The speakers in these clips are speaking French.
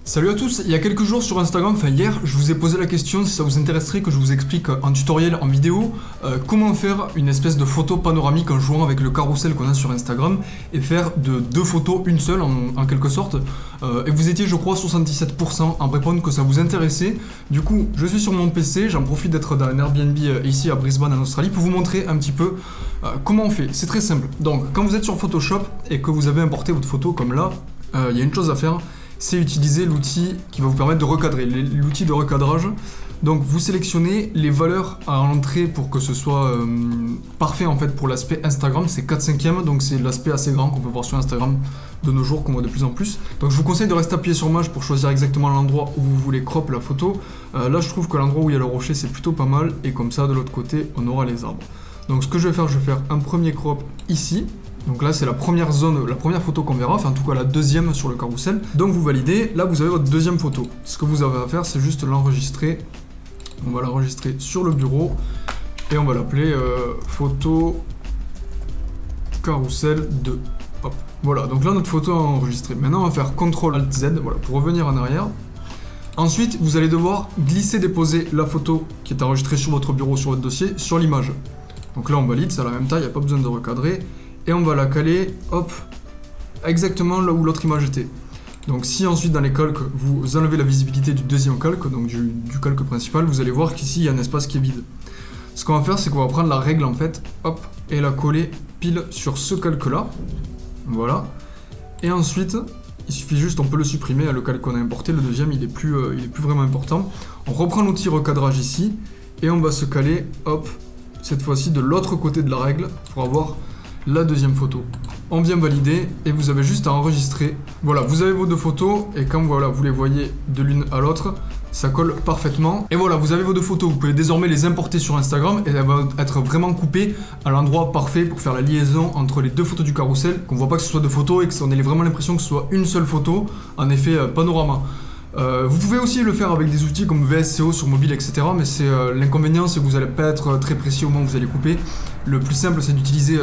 Salut à tous, il y a quelques jours sur Instagram, enfin hier, je vous ai posé la question si ça vous intéresserait que je vous explique en tutoriel, en vidéo, comment faire une espèce de photo panoramique en jouant avec le carrousel qu'on a sur Instagram et faire de deux photos une seule en quelque sorte. Et vous étiez je crois 77% à me répondre que ça vous intéressait. Du coup, je suis sur mon PC, j'en profite d'être dans un Airbnb ici à Brisbane en Australie pour vous montrer un petit peu comment on fait. C'est très simple. Donc quand vous êtes sur Photoshop et que vous avez importé votre photo comme là, il y a une chose à faire. C'est utiliser l'outil qui va vous permettre de recadrer, l'outil de recadrage. Donc vous sélectionnez les valeurs à l'entrée pour que ce soit parfait en fait pour l'aspect Instagram, c'est 4/5, donc c'est l'aspect assez grand qu'on peut voir sur Instagram de nos jours, qu'on voit de plus en plus. Donc je vous conseille de rester appuyé sur Maj pour choisir exactement l'endroit où vous voulez crop la photo. Là je trouve que l'endroit où il y a le rocher c'est plutôt pas mal, et comme ça de l'autre côté on aura les arbres. Donc ce que je vais faire un premier crop ici. Donc là c'est la première zone, la première photo qu'on verra, enfin en tout cas la deuxième sur le carrousel. Donc vous validez, là vous avez votre deuxième photo. Ce que vous avez à faire c'est juste l'enregistrer. On va l'enregistrer sur le bureau et on va l'appeler photo carrousel 2. Hop. Voilà, donc là notre photo est enregistrée. Maintenant on va faire CTRL-ALT-Z, voilà, pour revenir en arrière. Ensuite vous allez devoir glisser-déposer la photo qui est enregistrée sur votre bureau, sur votre dossier, sur l'image. Donc là on valide, c'est à la même taille, il n'y a pas besoin de recadrer. Et on va la caler, hop, exactement là où l'autre image était. Donc si ensuite dans les calques, vous enlevez la visibilité du deuxième calque, donc du calque principal, vous allez voir qu'ici il y a un espace qui est vide. Ce qu'on va faire, c'est qu'on va prendre la règle en fait, hop, et la coller pile sur ce calque là. Voilà. Et ensuite, il suffit juste, on peut le supprimer, le calque qu'on a importé, le deuxième il est plus vraiment important. On reprend l'outil recadrage ici, et on va se caler, hop, cette fois-ci de l'autre côté de la règle, pour avoir la deuxième photo. On vient valider et vous avez juste à enregistrer. Voilà, vous avez vos deux photos et quand voilà, vous les voyez de l'une à l'autre, ça colle parfaitement. Et voilà, vous avez vos deux photos, vous pouvez désormais les importer sur Instagram et elles vont être vraiment coupées à l'endroit parfait pour faire la liaison entre les deux photos du carrousel, qu'on voit pas que ce soit deux photos et qu'on ait vraiment l'impression que ce soit une seule photo, en effet panorama. Vous pouvez aussi le faire avec des outils comme VSCO sur mobile, etc. Mais l'inconvénient, c'est que vous n'allez pas être très précis au moment où vous allez couper. Le plus simple, c'est d'utiliser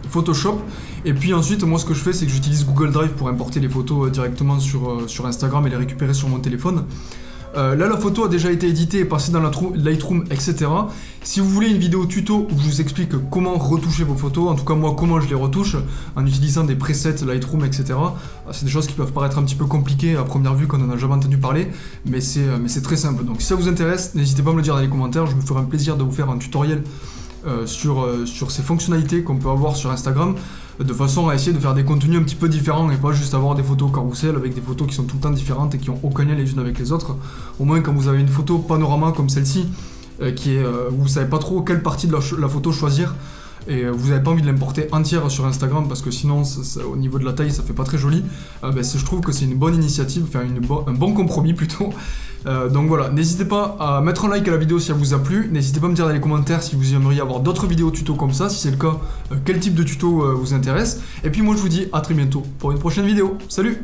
Photoshop. Et puis ensuite, moi, ce que je fais, c'est que j'utilise Google Drive pour importer les photos directement sur Instagram et les récupérer sur mon téléphone. Là, la photo a déjà été éditée et passée dans Lightroom, etc. Si vous voulez une vidéo tuto où je vous explique comment retoucher vos photos, en tout cas moi comment je les retouche en utilisant des presets Lightroom, etc. C'est des choses qui peuvent paraître un petit peu compliquées à première vue quand on n'en a jamais entendu parler, mais c'est très simple. Donc si ça vous intéresse, n'hésitez pas à me le dire dans les commentaires, je me ferai un plaisir de vous faire un tutoriel sur ces fonctionnalités qu'on peut avoir sur Instagram, de façon à essayer de faire des contenus un petit peu différents et pas juste avoir des photos carrousel avec des photos qui sont tout le temps différentes et qui n'ont aucun lien les unes avec les autres. Au moins quand vous avez une photo panorama comme celle-ci, vous savez pas trop quelle partie de la photo choisir, et vous n'avez pas envie de l'importer entière sur Instagram parce que sinon au niveau de la taille ça fait pas très joli, je trouve que c'est une bonne initiative, enfin un bon compromis plutôt. Donc voilà, n'hésitez pas à mettre un like à la vidéo si elle vous a plu, n'hésitez pas à me dire dans les commentaires si vous aimeriez avoir d'autres vidéos tuto comme ça, si c'est le cas, quel type de tuto vous intéresse, et puis moi je vous dis à très bientôt pour une prochaine vidéo. Salut!